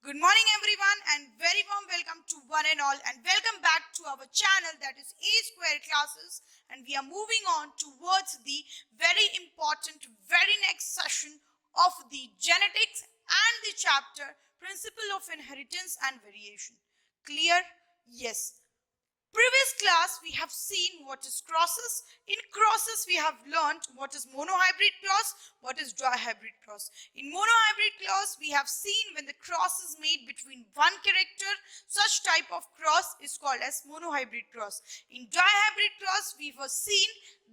Good morning everyone and very warm welcome to one and all and welcome back to our channel that is A Square Classes, and we are moving on towards the very important very next session of the genetics and the chapter Principle of Inheritance and Variation. Clear? Yes. Previous class we have seen what is crosses. In crosses we have learned what is monohybrid cross, what is dihybrid cross. In monohybrid cross we have seen when the cross is made between one character, such type of cross is called as monohybrid cross. In dihybrid cross we have seen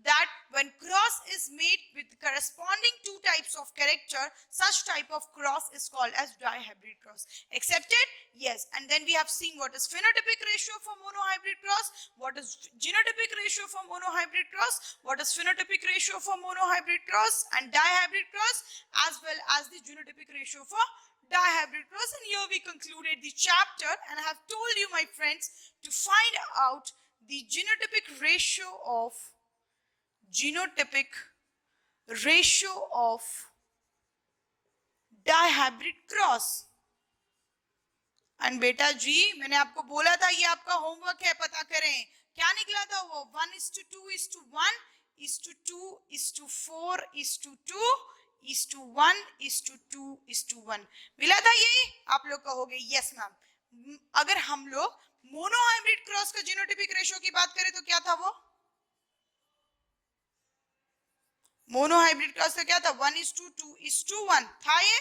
that when cross is made with corresponding two types of character, such type of cross is called as dihybrid cross. Accepted? Yes. And then we have seen what is phenotypic ratio for monohybrid cross, what is genotypic ratio for monohybrid cross, what is phenotypic ratio for monohybrid cross and dihybrid cross, as well as the genotypic ratio for dihybrid cross. And here we concluded the chapter, and I have told you, my friends, to find out the genotypic ratio of dihybrid cross. And बेटा जी मैंने आपको बोला था ये आपका homework है, पता करें क्या निकला था वो 1:2:1:2:4:2:1:2:1 मिला था यही। आप लोग कहोगे यस मैम। अगर हम लोग मोनोहाइब्रिड क्रॉस का जीनोटाइपिक रेशियो की बात करें तो क्या था वो? मोनोहाइब्रिड क्रॉस का क्या था? 1:2:1 था ये।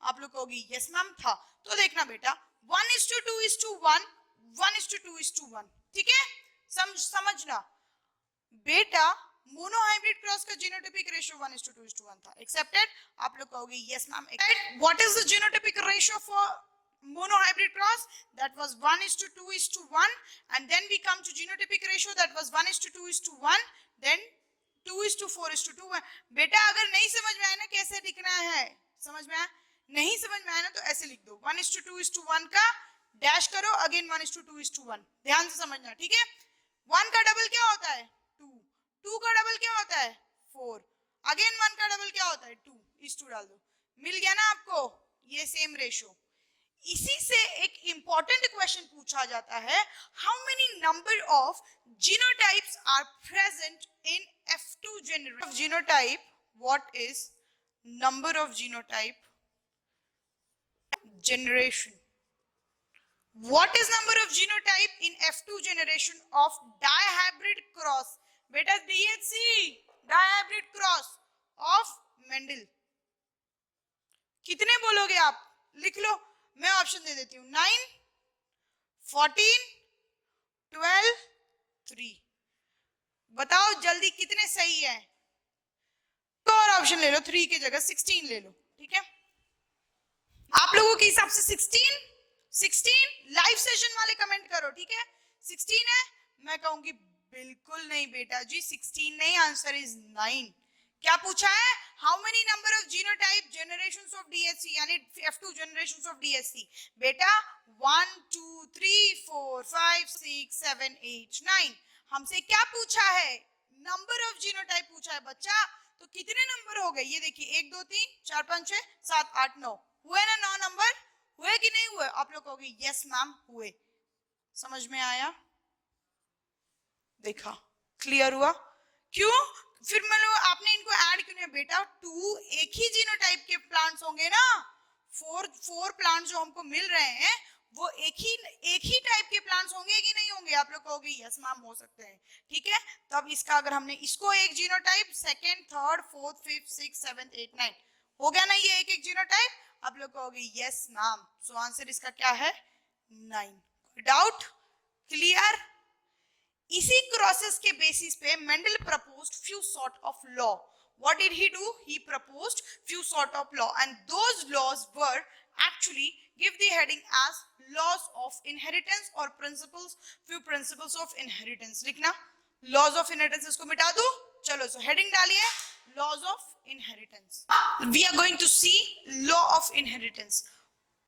आप लोग कहोगे यस मैम था। तो देखना बेटा 1:2:1 1:2:1 ठीक है, समझना बेटा मोनोहाइब्रिड क्रॉस का जीनोटाइपिक रेशियो 1:2:1 था। एक्सेप्टेड? आप लोग कहोगे yes ma'am. What is the genotypic ratio for monohybrid cross? That was 1:2:1, and then we come to genotypic ratio that was 1:2:1, then 2:4:2। बेटा अगर नहीं समझ में आया ना कैसे लिखना है, समझ में आया? नहीं समझ में आया ना तो ऐसे लिख दो 1:2:1 का डैश करो, अगेन 1:2:1। ध्यान से समझना, ठीक है। 1 का डबल क्या होता है? 2। 2 का डबल क्या होता है? 4। अगेन 1 का डबल क्या होता है? 2:2 डाल दो। मिल गया ना आपको ये सेम रेशियो। इसी से एक इंपॉर्टेंट क्वेश्चन पूछा जाता है, how many number of genotypes are present in F2 generation? Genotype, what is number of genotype generation? What is number of genotype in F2 generation of dihybrid cross? बेटा DHC dihybrid cross of Mendel। कितने बोलोगे आप? लिख लो, मैं option दे देती हूँ 9, 14, 12, 3। बताओ जल्दी कितने सही है? तो और ऑप्शन ले लो, 3 की जगह 16 ले लो, ठीक है। आप लोगों के हिसाब से 16 लाइव सेशन वाले कमेंट करो, ठीक है। 16 है? मैं कहूंगी बिल्कुल नहीं बेटा जी, 16 नहीं, आंसर इज 9। क्या पूछा है? How many number of genotype generations of DSC, यानी F2 जनरेशंस ऑफ डीएससी। बेटा 1 2 3 4 5 6 7 8 9। हमसे क्या पूछा है? नंबर ऑफ जीनोटाइप पूछा है बच्चा। तो कितने नंबर हो गए? ये देखिए 1 2 3 4 5 6 7 8 9 हुए ना? 9 नंबर हुए कि नहीं हुए? आप लोग कहोगे यस मैम हुए। समझ में आया? देखा, क्लियर हुआ? क्यों? फिर मतलब आपने इनको ऐड क्यों नहीं? बेटा 2 एक ही जीनोटाइप के प्लांट्स होंगे ना। 4 प्लांट्स जो हमको मिल रहे हैं वो एक ही टाइप के प्लांट्स होंगे कि नहीं होंगे? आप लोग कहोगे यस मैम हो सकते हैं, ठीक है। तो अब इसका अगर हमने इसको एक genotype, second, third, fourth, fifth, six, seventh, 8, 9 हो गया ना ये एक जीनोटाइप। आप लोग कहोगे यस मैम। सो आंसर इसका क्या है? 9। कोई डाउट? क्लियर? इसी क्रॉसेस के बेसिस पे Mendel proposed few sort of law. What did he do? He proposed few sort of law, and those laws were actually give the heading as laws of inheritance or few principles of inheritance. लिखना laws of inheritance, इसको मिटा दो। चलो so heading डालिए laws of inheritance. We are going to see law of inheritance.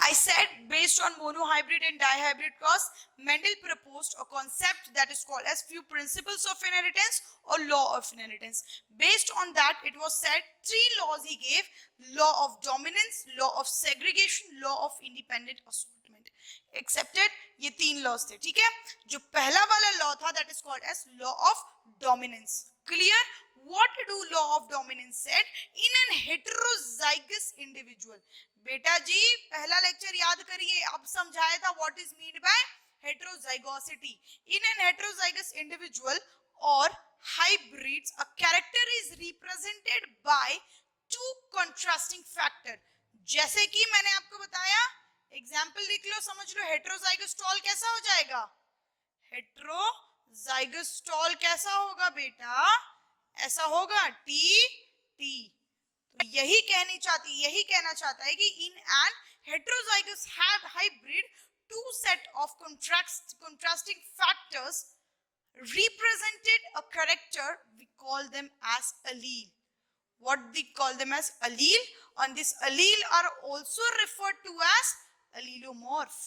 I I said based on monohybrid and dihybrid cross, Mendel proposed a concept that is called as few principles of inheritance or law of inheritance. Based on that, it was said 3 laws he gave: law of dominance, law of segregation, law of independent assortment. Accepted? ये 3 laws थे, ठीक है? जो पहला वाला law था, that is called as law of dominance. Clear? What do law of dominance said? In an heterozygous individual. बेटा जी पहला लेक्चर याद करिए, अब समझाया था what is mean by heterozygosity. In an heterozygous individual or hybrids, a character is represented by 2 contrasting factor. जैसे कि मैंने आपको बताया, एग्जाम्पल लिख लो, समझ लो, हेट्रोजाइगस टॉल कैसा हो जाएगा? हेट्रोजाइगस टॉल कैसा होगा बेटा? ऐसा होगा, टी टी. तो यही कहना चाहता है कि in an heterozygous hybrid 2 set of contrasting factors represented a character, we call them as allele. What we call them as allele, and this allele are also referred to as allelomorph.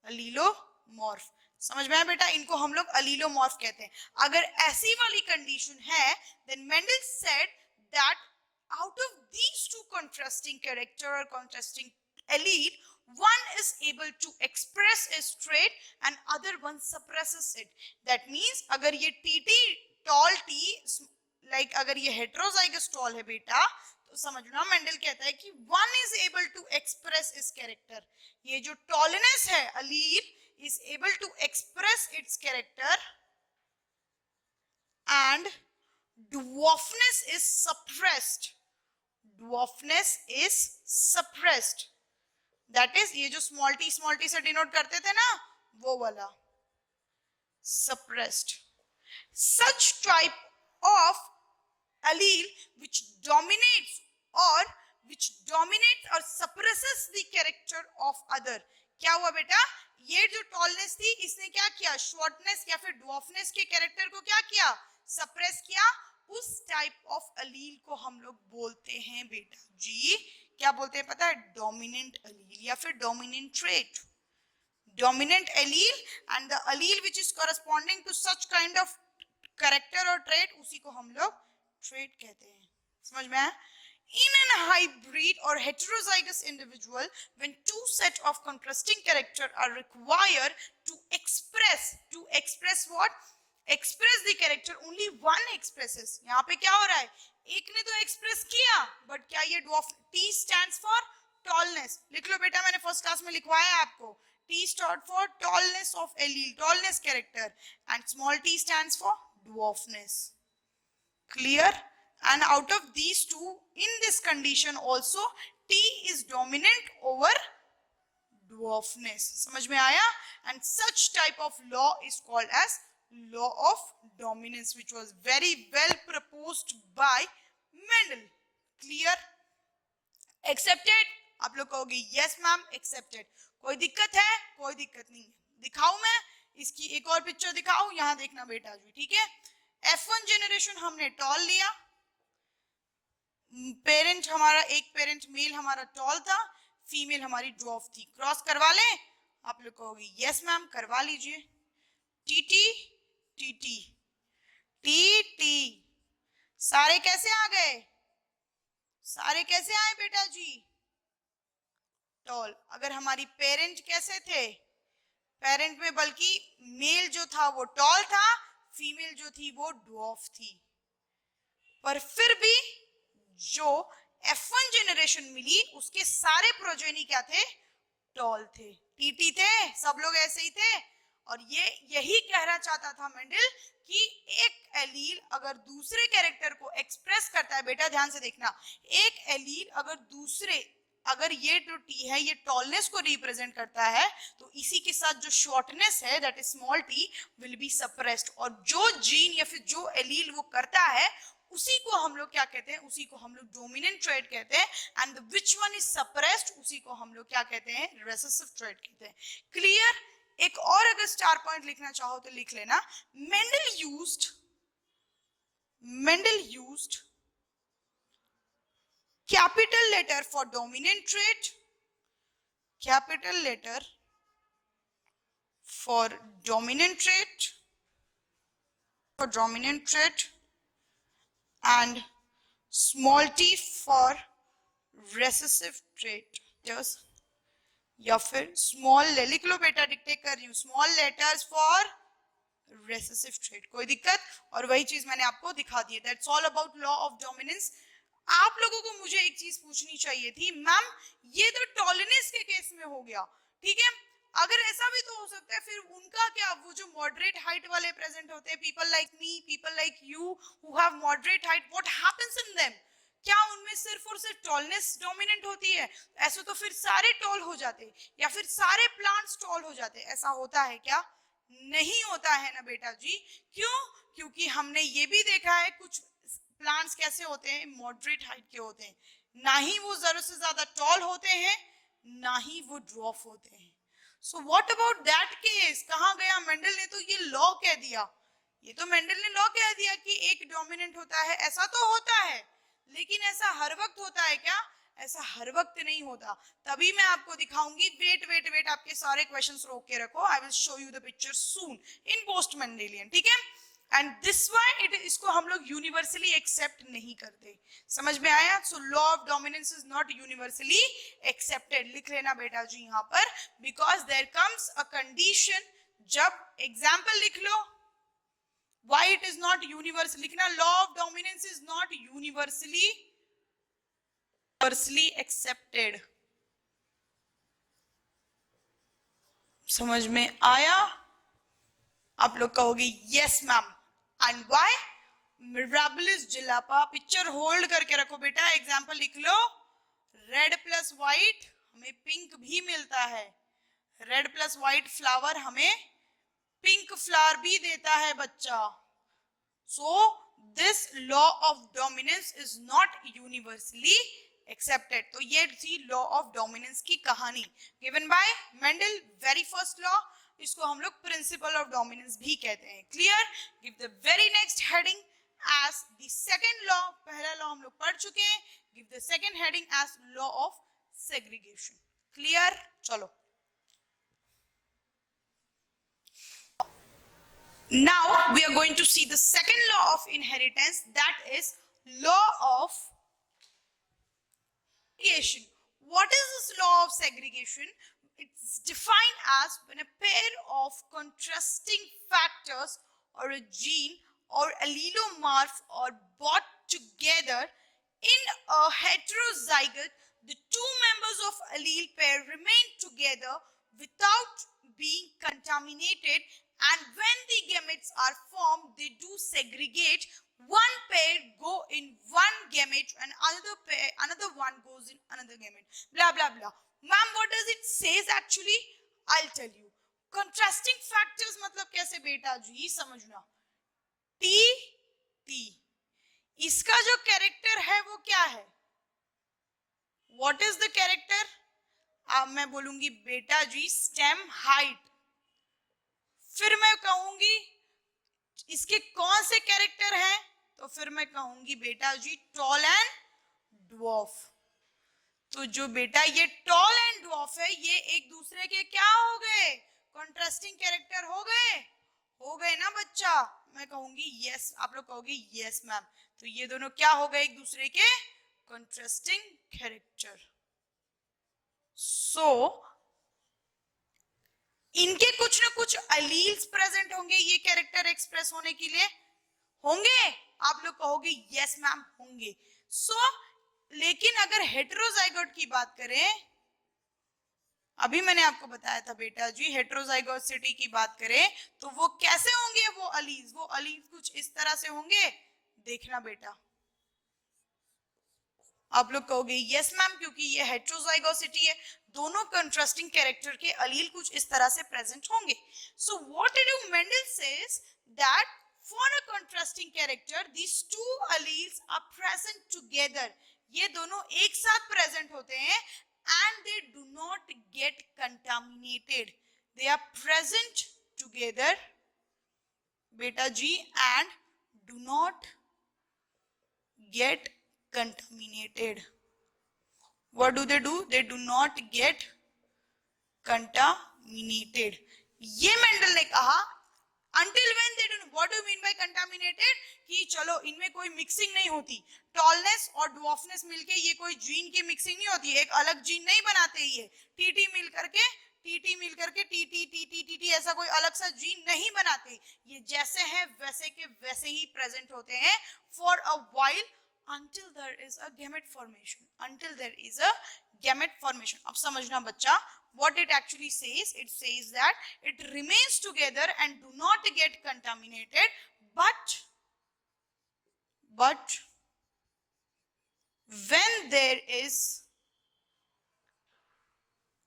allelomorph समझ में आया बेटा? इनको हम लोग allelomorph कहते हैं. अगर ऐसी वाली कंडीशन है, then Mendel said that out of these 2 contrasting character or contrasting allele, one is able to express its trait and other one suppresses it. That means अगर ये tt tall t like अगर ये heterozygous tall है बेटा, तो समझना Mendel कहता है कि one is able to express its character. ये जो tallness है allele is able to express its character and dwarfness is suppressed. Dwarfness is suppressed. That is ये जो small t से डिनोट करते थे ना, वो वाला suppressed. Such type of allele which dominates or suppresses the character of other. क्या हुआ बेटा? ये जो tallness थी, इसने क्या किया? shortness या फिर dwarfness के character को क्या किया? suppress किया. उस टाइप ऑफ अलील को हम लोग बोलते हैं बेटा जी, क्या बोलते हैं पता है? डोमिनेंट अलील या फिर dominant trait. Dominant allele and the allele which is corresponding to such kind of character और ट्रेट, उसी को हम लोग ट्रेट कहते हैं. समझ में आया? In an hybrid or heterozygous individual, when 2 set of contrasting character are required to express what? Express the character, only one expresses. यहाँ पे क्या हो रहा है? एक ने तो express किया, but क्या ये dwarf? T stands for tallness. लिख लो बेटा, मैंने फर्स्ट क्लास में लिखवाया है आपको. T stands for tallness of allele, tallness character, and small t stands for dwarfness. Clear? And out of these 2, in this condition also, T is dominant over dwarfness. समझ में आया? And such type of law is called as law of dominance, which was very well proposed by Mendel. Clear? Accepted? आप लोग कहोगे yes ma'am, accepted. कोई दिक्कत है? कोई दिक्कत नहीं है. दिखाऊं मैं इसकी एक और पिक्चर दिखाऊं? यहाँ देखना बेटा जी, ठीक है? F1 जनरेशन हमने टॉल लिया, पेरेंट हमारा, एक पेरेंट मेल हमारा टॉल था, फीमेल हमारी ड्वार्फ थी. क्रॉस करवा लें? आप लोग कहोगे यस मैम, करवा लीजिए. टीटी टीटी टीटी, सारे कैसे आ गए? सारे कैसे आए बेटा जी? टॉल. अगर हमारी पेरेंट कैसे थे? पेरेंट में बल्कि मेल जो था वो टॉल था, फीमेल जो थी वो ड्वार्फ थी. पर फिर भी जो F1 जनरेशन मिली, उसके सारे प्रोजेनी क्या थे? टॉल थे, टीटी थे, सब लोग ऐसे ही थे. और ये यही कहना चाहता था मेंडल कि एक एलील अगर दूसरे कैरेक्टर को एक्सप्रेस करता है, बेटा ध्यान से देखना, एक एलील अगर ये जो टी है ये टॉलनेस को रिप्रेजेंट करता है, तो इसी के साथ जो शॉर्टनेस है that is small T will be suppressed. और जो जीन या फिर जो एलील वो करता है, उसी को हम लोग क्या कहते हैं? उसी को हम लोग डोमिनेंट ट्रेट कहते हैं. And which one is suppressed, उसी को हम लोग क्या कहते हैं? रिसेसिव ट्रेट कहते हैं. क्लियर? एक और अगर स्टार पॉइंट लिखना चाहो तो लिख लेना. Mendel used capital letter for dominant trait, capital letter for dominant trait, and small t for recessive trait. Just या फिर स्मॉल लिख लो बेटा, डिक्टेट कर रही हूँ, small letters for recessive trait, कोई दिक्कत? और वही चीज मैंने आपको दिखा दी है, that's all about law of dominance. आप लोगों को मुझे एक चीज पूछनी चाहिए थी, मैम ये तो टॉलनेस के केस में हो गया, ठीक है, अगर ऐसा भी तो हो सकता है फिर उनका क्या, वो जो मॉडरेट हाइट वाले प्रेजेंट होते हैं, people like me, people like you who have moderate height, what happens in them? क्या उनमें सिर्फ और सिर्फ टॉलनेस डोमिनेंट होती है? ऐसे तो फिर सारे टॉल हो जाते या फिर सारे प्लांट्स टॉल हो जाते, ऐसा होता है क्या? नहीं होता है ना बेटा जी। क्यों? क्योंकि हमने ये भी देखा है कुछ प्लांट्स कैसे होते हैं, मॉडरेट हाइट के होते हैं, ना ही वो जरूरत से ज्यादा टॉल होते हैं, ना ही वो ड्वार्फ होते हैं। So what about that case? कहां गया मेंडल ने तो ये लॉ कह दिया, ये तो मेंडल ने लॉ कह दिया कि एक डोमिनेंट होता है, ऐसा तो होता है, लेकिन ऐसा हर वक्त होता है क्या? ऐसा हर वक्त नहीं होता। तभी मैं आपको दिखाऊंगी, वेट वेट वेट, आपके सारे क्वेश्चंस रोक के रखो, I will show you the picture soon in post Mendelian, ठीक है? एंड दिस वाई इट, इसको हम लोग यूनिवर्सली एक्सेप्ट नहीं करते, समझ में आया? So law of dominance is not universally accepted, लिख लेना बेटा जी यहाँ पर, because there comes a condition, जब एग्जाम्पल लिख लो, why it is not universal, लिखना, law of dominance is not universally accepted। समझ में आया? आप लोग कहोगे yes ma'am, and why? Mirabilis jalapa, picture hold करके रखो बेटा, एग्जाम्पल लिख लो, रेड प्लस व्हाइट हमें पिंक भी मिलता है, रेड प्लस व्हाइट फ्लावर हमें पिंक फ्लावर भी देता है बच्चा। So this law of dominance is not universally accepted। तो ये थी law of dominance की कहानी, given by Mendel, very first law, इसको हम लोग principle of dominance भी कहते हैं। Clear? Give the very next heading as the second law, पहला law हम लोग पढ़ चुके हैं, give the second heading as law of segregation। Clear? चलो, now we are going to see the second law of inheritance, that is law of segregation. What is this law of segregation? It's defined as when a pair of contrasting factors or a gene or allelomorph are brought together in a heterozygote, the two members of allele pair remain together without being contaminated, and when the gametes are formed, they do segregate. One pair go in one gamete and another one goes in another gamete. Blah blah blah. Ma'am, what does it says actually? I'll tell you. Contrasting factors मतलब कैसे बेटा जी, समझना। T T, इसका जो character है वो क्या है? What is the character? अब मैं बोलूंगी बेटा जी स्टेम हाइट, फिर मैं कहूंगी इसके कौन से कैरेक्टर हैं, तो फिर मैं कहूंगी बेटा जी टॉल एंड ड्वार्फ। तो जो बेटा ये टॉल एंड ड्वार्फ है, ये एक दूसरे के क्या हो गए? कॉन्ट्रास्टिंग कैरेक्टर हो गए, हो गए ना बच्चा? मैं कहूंगी यस, आप लोग कहोगे यस मैम। तो ये दोनों क्या हो गए? एक दूसरे के कॉन्ट्रास्टिंग कैरेक्टर। सो इनके कुछ ना कुछ अलील्स प्रेजेंट होंगे ये कैरेक्टर एक्सप्रेस होने के लिए, होंगे? आप लोग कहोगे यस मैम होंगे। सो लेकिन अगर हेटेरोजाइगोट की बात करें, अभी मैंने आपको बताया था बेटा जी, हेटेरोजाइगोसिटी की बात करें तो वो कैसे होंगे वो अलील्स? वो अलील्स कुछ इस तरह से होंगे, देखना बेटा। आप लोग कहोगे यस मैम, क्योंकि ये हेटेरोजाइगोसिटी है, दोनों कंट्रास्टिंग कैरेक्टर के अलील कुछ इस तरह से प्रेजेंट होंगे। So what do Mendel says that for a contrasting character these two alleles are present together, ये दोनों एक साथ प्रेजेंट होते हैं and they do not get contaminated, they are present together बेटा जी and do not get contaminated. What do? They do not get contaminated. ये Mendel ने कहा until when they do, what do you mean by contaminated, कि चलो इनमें कोई mixing नहीं होती, टॉलनेस और ड्वार्फनेस मिलके ये कोई जीन की मिक्सिंग नहीं होती, एक अलग जीन नहीं बनाते, ये टीटी मिल करके टीटी ऐसा कोई अलग सा जीन नहीं बनाते, ये जैसे हैं वैसे के वैसे ही प्रेजेंट होते हैं for a while until there is a gamete formation, until there is a gamete formation। अब समझना बच्चा, what it actually says, it says that it remains together and do not get contaminated, but when there is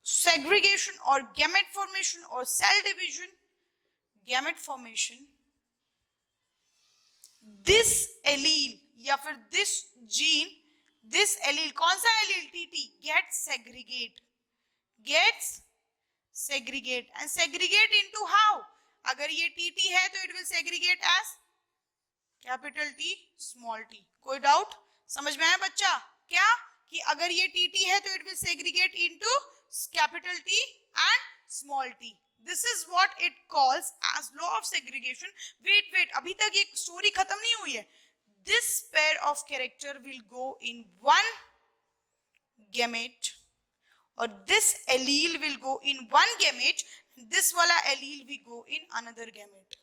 segregation or gamete formation or cell division, gamete formation, this allele या फिर this gene, this allele, कौन सा allele, TT, gets segregate and segregate into how, अगर ये TT है तो it will segregate as capital T small T. कोई doubt, समझ में आया बच्चा, क्या कि अगर ये टीटी है तो it will segregate into capital T and small T. This is what it calls as law of segregation. Wait, अभी तक ये स्टोरी खत्म नहीं हुई है। This pair of character will go in one gamete और this allele will go in one gamete, this वाला allele will go in another gamete,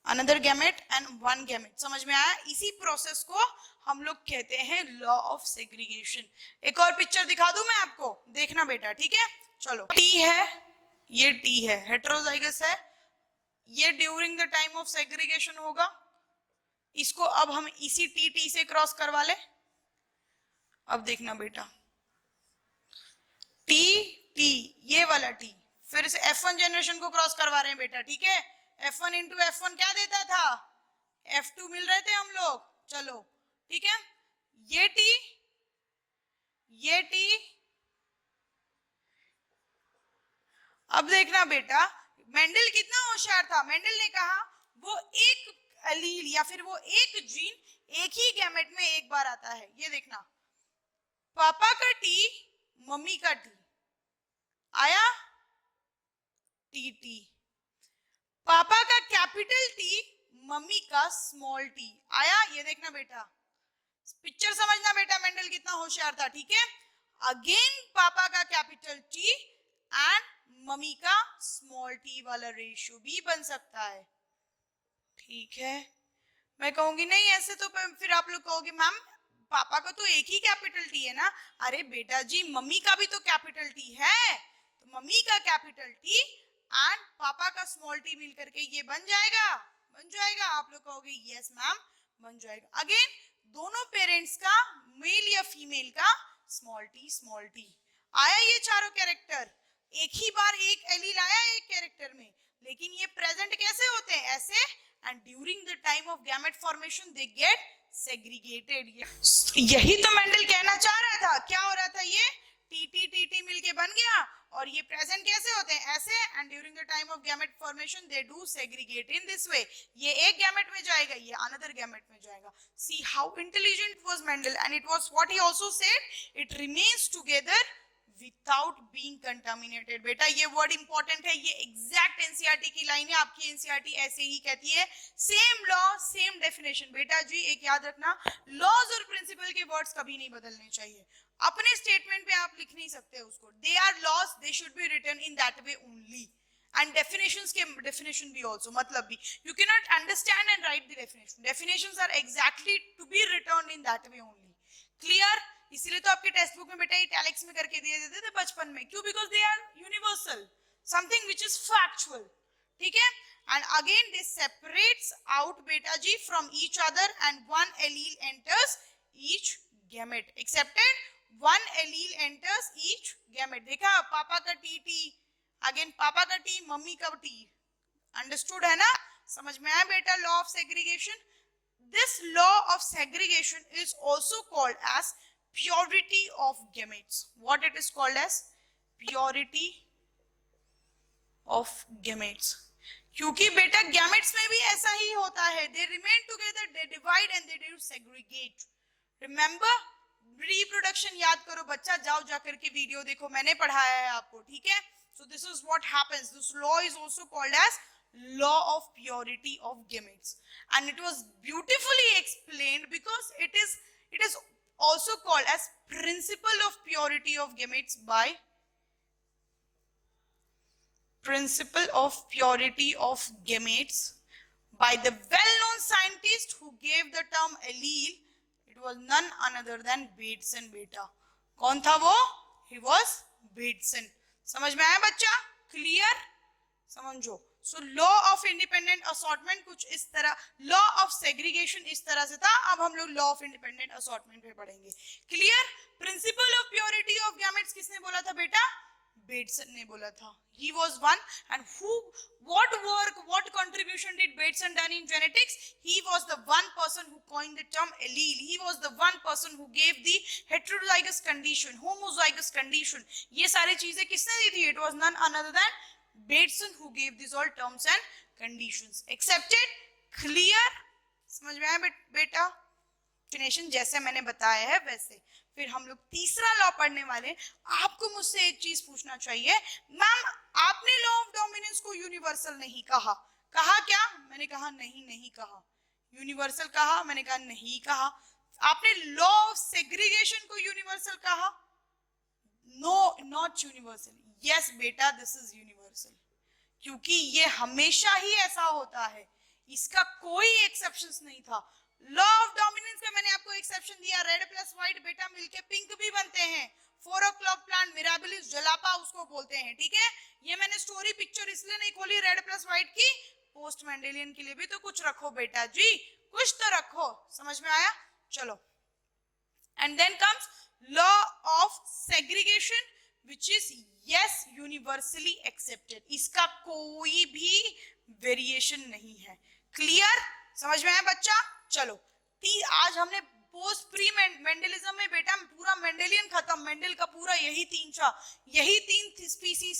another gamete and one gamete. समझ में आया? इसी प्रोसेस को हम लोग कहते हैं लॉ ऑफ सेग्रीगेशन। एक और पिक्चर दिखा दूं मैं आपको, देखना बेटा, ठीक है? चलो, टी है, ये टी है, हेटेरोजाइगस है, ये during the time of segregation होगा। इसको अब हम इसी टी से क्रॉस करवा ले। अब देखना बेटा, टी, ये वाला टी, फिर से F1 जनरेशन को क्रॉस करवा रहे हैं बेटा, ठीक है? F1 इंटू F1 क्या देता था? F2 मिल रहे थे हम लोग। चलो, ठीक है? ये टी, अब देखना बेटा, मेंडल कितना होशियार था। मेंडल ने कहा वो एक एलील या फिर वो एक जीन एक ही गैमेट में एक बार आता है। ये देखना, पापा का टी, मम्मी का टी आया, टी, पापा का कैपिटल टी, मम्मी का स्मॉल टी आया। ये देखना बेटा, पिक्चर समझना बेटा, मेंडल कितना होशियार था, ठीक है? अगेन पापा का कैपिटल टी एंड मम्मी का स्मॉल टी वाला रेशियो भी बन सकता है, ठीक है? मैं कहूंगी नहीं ऐसे, तो फिर आप लोग कहोगे मैम पापा का तो एक ही कैपिटल टी है ना। अरे बेटा जी, मम्मी का भी तो कैपिटल टी है, तो मम्मी का कैपिटल टी एंड पापा का स्मॉल टी मिल करके ये बन जाएगा। आप लोग कहोगे यस मैम बन जाएगा। अगेन दोनों पेरेंट्स का, मेल या फीमेल का स्मॉल टी आया। ये चारों कैरेक्टर एक ही बार एक एलील आया एक कैरेक्टर में, लेकिन ये प्रेजेंट कैसे होते हैं? ऐसे, and during the time of gamete formation they get segregated. यही तो मेंडल कहना चाह रहा था। क्या हो रहा था? ये टी मिलके बन गया, और ये प्रेजेंट कैसे होते हैं? ऐसे, and during the time of gamete formation they do segregate in this way. ये एक गैमेट में जाएगा, ये अनदर गैमेट में जाएगा। See how intelligent was Mendel, and it was what he also said, it remains together without being contaminated. बेटा ये word important है, ये एग्जैक्ट एनसीईआरटी की लाइन है। आपकी एनसीईआरटी ऐसे ही कहती है, सेम लॉ सेम डेफिनेशन। बेटा जी एक याद रखना, लॉज और प्रिंसिपल के वर्ड्स कभी नहीं बदलने चाहिए। अपने स्टेटमेंट पे आप लिख नहीं सकते उसको, they are laws, they should be written in that way only. And definitions के डेफिनेशन भी आल्सो, मतलब भी you can not understand and write the definition. Definitions are exactly to be written in that way only. Clear? इसीलिए तो आपके text book में बेटा italics में करके दिए देते थे बचपन में। क्यों? Because they are universal, something which is factual, ठीक है? And again this separates out बेटा जी from each other, and one allele enters each gamete, accepted? One allele enters each gamete. देखा, पापा का टी, अगेन पापा का टी, मम्मी का टी। अंडरस्टूड है ना? समझ में आया बेटा law of segregation? This law of segregation is also called as purity of gametes. What it is called as? Purity of gametes. क्योंकि बेटा gametes में भी ऐसा ही होता है, they remain together, they divide and they do segregate. Remember, reproduction याद करो बच्चा, जाओ जाकर के वीडियो देखो, मैंने पढ़ाया है आपको, ठीक है। So this is what happens, this law is also called as law of purity of gametes, and it was beautifully explained because it is also called as principle of purity of gametes by principle of purity of gametes by the well-known scientist who gave the term allele. It was none other than Bateson beta. कौन था वो? He was Bateson. समझ में आया बच्चा? Clear? समझो। सो law of independent assortment कुछ इस तरह, लॉ ऑफ सेग्रीगेशन इस तरह से था। अब हम लोग लॉ ऑफ इंडिपेंडेंट असॉर्टमेंट पे पढ़ेंगे। Clear? Principle of purity of gametes किसने बोला था बेटा? Bateson ने बोला था। He was one, and what work, what contribution did Bateson done in genetics? He was the one person who coined the term allele. He was the one person who gave the heterozygous condition, homozygous condition. ये सारी चीजें किसने दी थी? It was none other than Bateson who gave these all terms and conditions. Accepted? Clear? समझ में आया बेटा? Definition जैसे मैंने बताया है वैसे। फिर हम लोग तीसरा लॉ पढ़ने वाले। आपको मुझसे एक चीज पूछना चाहिए, मैम आपने लॉ ऑफ डोमिनेंस को यूनिवर्सल नहीं कहा। कहा क्या? मैंने कहा नहीं कहा। यूनिवर्सल कहा? मैंने कहा नहीं कहा। आपने लॉ ऑफ सेग्रीगेशन को यूनिवर्सल कहा? No, not universal. यस बेटा, दिस इज यूनिवर्सल, क्योंकि ये हमेशा ही ऐसा होता है, इसका कोई एक्सेप्शंस नहीं था। लॉ ऑफ डोमिनेंस का मैंने आपको एक्सेप्शन दिया, रेड प्लस व्हाइट बेटा मिलके पिंक भी बनते हैं। 4 o'clock प्लांट मिराबिलिस जलापा उसको बोलते हैं, ठीक है। ये मैंने स्टोरी पिक्चर इसलिए नहीं खोली रेड प्लस व्हाइट की, पोस्ट मेंडेलियन के लिए भी तो कुछ रखो बेटा जी, कुछ तो रखो। समझ में आया? चलो, and then comes law of segregation which is yes universally accepted, इसका कोई भी वेरिएशन नहीं है। क्लियर? समझ में आया बच्चा? चलो, आज हमने पोस्ट प्री मेंडलिज्म में बेटा पूरा मेंडेलियन खत्म। मेंडल का पूरा यही तीन स्पीसीज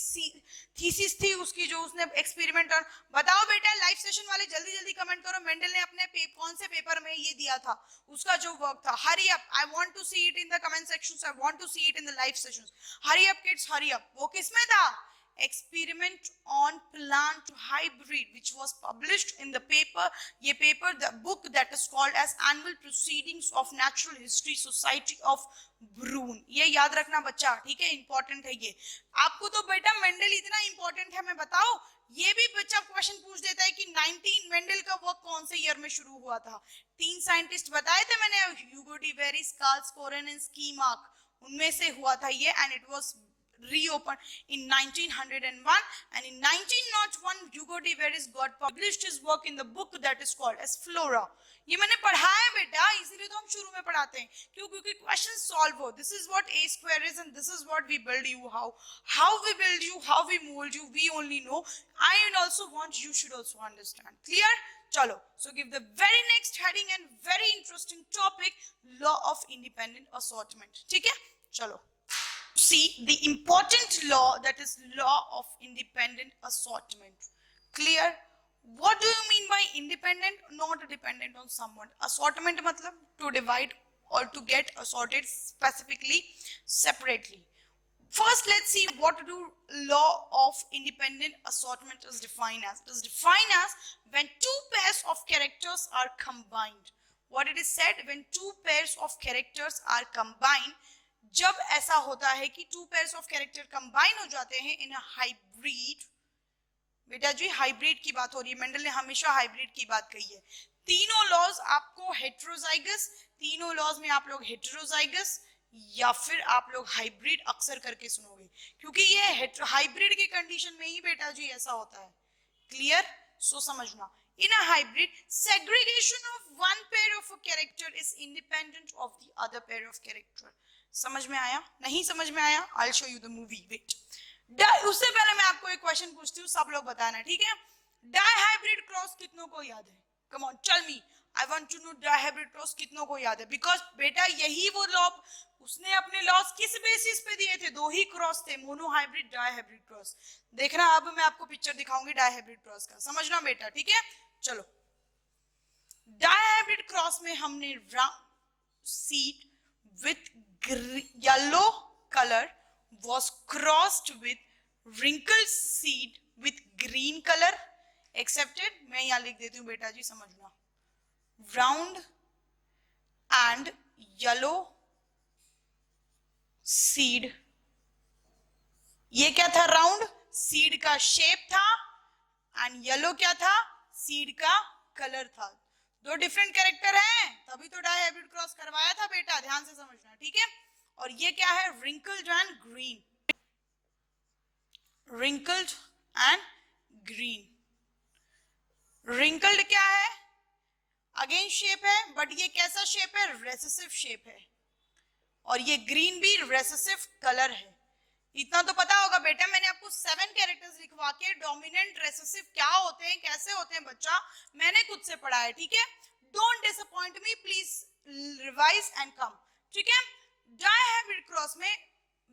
थीसिस थी उसकी, जो उसने एक्सपेरिमेंट। और बताओ बेटा, लाइव सेशन वाले जल्दी जल्दी कमेंट करो, मेंडल ने अपने कौन से पेपर में ये दिया था, उसका जो वर्क था। Hurry up, I want to see it in the comment sections, I want to see it in the live sessions. Hurry up kids, hurry up. वो किसमें था? Experiment on plant hybrid, which was published in the the book that is called as Annual Proceedings of Natural History Society of Brunn। ये याद रखना बच्चा, ठीक है, important है ये। आपको तो बेटा मेंडल इतना इंपॉर्टेंट है, मैं बताओ, ये भी बच्चा क्वेश्चन पूछ देता है कि 19 मेंडल का वर्क कौन से ईयर में शुरू हुआ था। 3 साइंटिस्ट बताए थे मैंने, Hugo de Vries, Carl Correns and Tschermak, उनमें से हुआ था ये, and it was reopened in 1901, and in 1901 Hugo de Veris got published his work in the book that is called as Flora। ये मैंने पढ़ा है बेटा, इसीलिए तो हम शुरू में पढ़ाते हैं, क्योंकि क्वेश्चन सॉल्व हो। This is what a square is and this is what we build you, how we build you, how we mold you, we only know। I also want you should also understand। clear? चलो, so give the very next heading and very interesting topic, law of independent assortment। ठीक है, चलो see the important law, that is law of independent assortment। clear? What do you mean by independent, not dependent on someone? Assortment मतलब to divide or to get assorted specifically, separately। First let's see what do law of independent assortment is defined as। It is defined as when two pairs of characters are combined। What it is said, when two pairs of characters are combined, जब ऐसा होता है कि two pairs of character combine हो जाते हैं इन a hybrid. बेटा जी hybrid की बात हो रही है, मेंडल ने हमेशा हाइब्रिड की बात कही है। तीनों लॉज आपको हेटेरोजाइगस, तीनों लॉज में आप लोग हेटेरोजाइगस या फिर आप लोग हाइब्रिड अक्सर करके सुनोगे, क्योंकि ये हाइब्रिड के कंडीशन में ही बेटा जी ऐसा होता है। क्लियर? सो समझना, in a hybrid segregation of one pair of a character is independent of the other pair of character। समझ में आया? नहीं समझ में आया? I'll show you the movie, wait। उससे पहले मैं आपको एक क्वेश्चन पूछती हूँ, सब लोग बताना, ठीक है। डाइहाइब्रिड क्रॉस कितनों को याद है? Come on tell me, I want to know dihybrid cross कितनों को याद है? बिकॉज बेटा यही वो लॉ, उसने अपने लॉस किस बेसिस पे दिए थे? 2 ही क्रॉस थे, मोनोहाइब्रिड, डाइहाइब्रिड क्रॉस। देखना अब मैं आपको पिक्चर दिखाऊंगी डाइहाइब्रिड क्रॉस का, समझना बेटा, ठीक है। चलो, डाइहाइब्रिड क्रॉस में हमने seed with yellow color was crossed with wrinkled seed with green color. Accepted? मैं यहां लिख देती हूं बेटा जी, समझना. Round and yellow seed. ये क्या था? राउंड सीड का शेप था, एंड येलो क्या था? सीड का कलर था. दो डिफरेंट कैरेक्टर हैं, तभी तो डायहाइब्रिड क्रॉस करवाया था बेटा, ध्यान से समझना. ठीक है. और ये क्या है? Wrinkled and green. Wrinkled and green. Wrinkled क्या है? अगेन शेप है, बट ये कैसा शेप है? रेसेसिव शेप है. और ये ग्रीन भी रेसेसिव कलर है. इतना तो पता होगा बेटा, मैंने आपको 7 कैरेक्टर्स लिखवा के डोमिनेंट रेसेसिव क्या होते हैं, कैसे होते हैं बच्चा, मैंने खुद से पढ़ा है. ठीक है. Don't disappoint me, please revise and come. ठीक है. डायहाइब्रिड क्रॉस में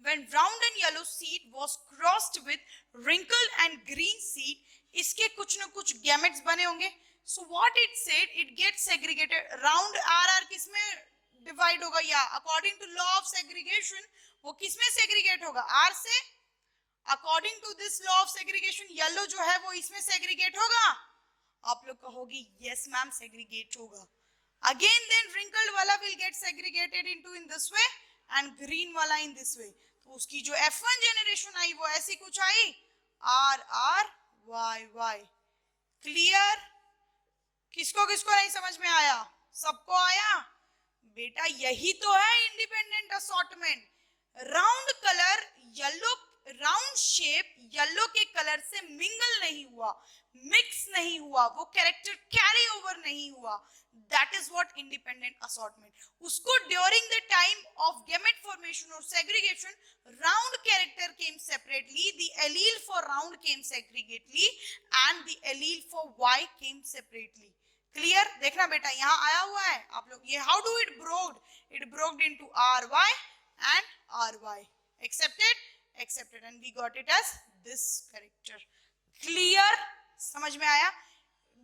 when round and yellow seed was crossed with wrinkled and green seed, इसके कुछ न कुछ गैमेट्स बने होंगे. so what it said, it gets segregated. round RR किसमें डिवाइड होगा? या according to law of segregation वो किसमें सेग्रीगेट होगा? आर से. According to this law of segregation yellow जो है वो इसमें सेग्रीगेट होगा. आप लोग कहोगे यस मैम सेग्रीगेट होगा. अगेन देन wrinkled वाला will get segregated into in this way and green वाला in this way. तो उसकी जो F1 जनरेशन आई वो ऐसी कुछ आई, R R Y Y. Clear? किसको किसको नहीं समझ में आया? सबको आया बेटा. यही तो है independent assortment. Round colour yellow, round shape yellow के कलर से मिंगल नहीं हुआ, मिक्स नहीं हुआ, वो कैरेक्टर कैरी ओवर नहीं हुआ. That is what independent assortment. उसको during the time of gamete formation और segregation round character came separately, the allele for round came segregately and the allele for Y came separately. Clear? देखना बेटा यहाँ आया हुआ है आप लोग. ये how do it broked? It broked into R Y and R Y. Accepted? Accepted. And we got it as this character. Clear? समझ में आया?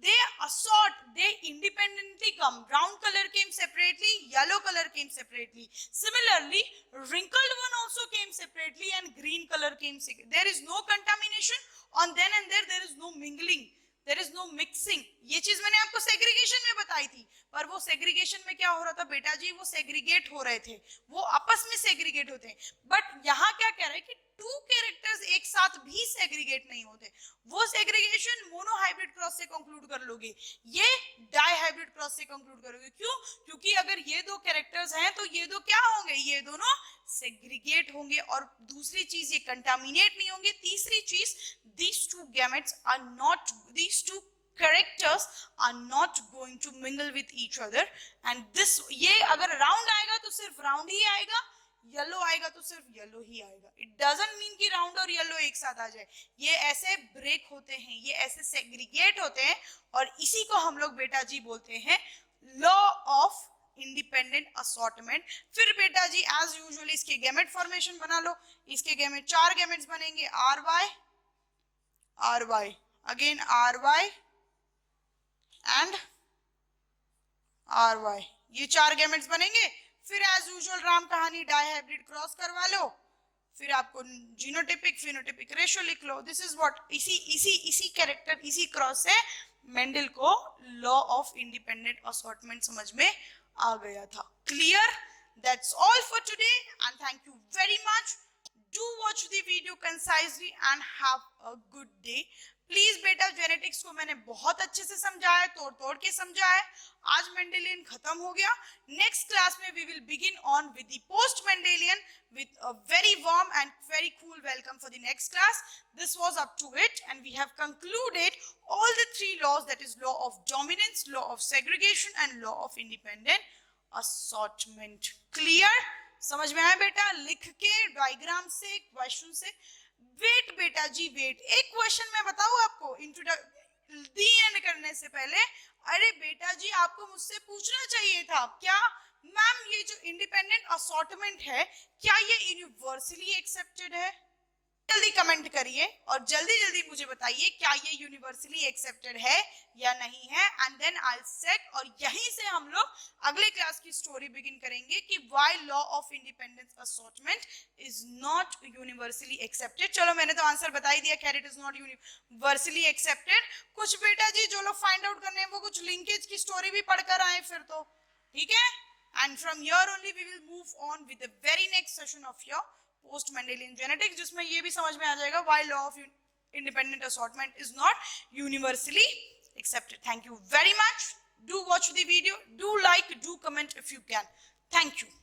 they assort, they independently come. Brown color came separately, yellow color came separately. Similarly, wrinkled one also came separately and green color came separately. There is no contamination on then and there is no mingling, there is no mixing. ये चीज मैंने आपको segregation में बताई थी, पर वो segregation में क्या हो रहा था बेटा जी? वो सेग्रीगेट हो रहे थे, वो आपस में सेग्रीगेट होते हैं. बट यहाँ क्या कह रहा है कि टू कैरेक्टर्स एक साथ भी सेग्रीगेट नहीं होते. वो सेग्रीगेशन मोनोहाइब्रिड क्रॉस से कंक्लूड कर लोगे, ये डाइहाइब्रिड क्रॉस से कंक्लूड करोगे. क्यों? क्योंकि अगर ये दो कैरेक्टर्स हैं तो ये दो क्या होंगे? ये दोनों सेग्रीगेट होंगे. और दूसरी चीज, ये कंटामिनेट नहीं होंगे. तीसरी चीज, these two gametes are not, these two characters are not going to mingle with each other. And this, ये अगर राउंड आएगा तो सिर्फ राउंड ही आएगा, येलो आएगा तो सिर्फ येलो ही आएगा. इट डजंट मीन कि राउंड और येलो एक साथ आ जाए. ये ऐसे ब्रेक होते हैं, ये ऐसे सेग्रीगेट होते हैं, और इसी को हम लोग बेटा जी बोलते हैं लॉ ऑफ इंडिपेंडेंट असॉर्टमेंट. फिर बेटा जी एज यूजुअल इसके गैमेट फॉर्मेशन बना लो. इसके गैमेट, 4 गैमेट्स बनेंगे, R Y R Y, again R Y and R Y. ये 4 गैमेट्स बनेंगे. फिर एज यूजुअल राम कहानी डाइहाइब्रिड क्रॉस करवा लो. फिर आपको जीनोटिपिक फिनोटिपिक रेशियो लिख लो. दिस इज व्हाट, इसी कैरेक्टर, इसी क्रॉस से मेंडल को लॉ ऑफ इंडिपेंडेंट असॉर्टमेंट समझ में आ गया था. Clear? That's all for today and thank you very much. Do watch the video concisely and have a good day. Please बेटा genetics को मैंने बहुत अच्छे से समझाया, तोड़ तोड़ के समझाया. आज मेंडेलियन खत्म हो गया. नेक्स्ट क्लास में we will begin on with the post Mendelian with a very warm and very cool welcome for the next class. This was up to it and we have concluded all the 3 laws, that is law of dominance, law of segregation and law of independent assortment. Clear? समझ में आया बेटा? लिख के diagram से, question से. Wait बेटा जी wait, एक क्वेश्चन मैं बताऊं आपको दी एंड करने से पहले. अरे बेटा जी आपको मुझसे पूछना चाहिए था क्या, मैम ये जो इंडिपेंडेंट असॉर्टमेंट है क्या ये यूनिवर्सली एक्सेप्टेड है? जल्दी कमेंट करिए और जल्दी जल्दी मुझे बताइए क्या ये यूनिवर्सली एक्सेप्टेड है या नहीं है, एंड देन आई सेट, और यहीं से हम लोग अगले क्लास की स्टोरी बिगिन करेंगे कि why law of independence assortment is not universally accepted. चलो मैंने तो आंसर बता ही दिया, खैर it is not universally accepted. कुछ बेटा जी जो लोग फाइंड आउट करने हैं वो कुछ लिंकेज की स्टोरी भी पढ़कर आए फिर तो, ठीक है। And from here only we will move on with the very next session of your post Mendelian genetics, जिसमें ये भी समझ में आ जाएगा why law of independent assortment is not universally accepted. Thank you very much. Do watch the video, do like, do comment if you can. Thank you.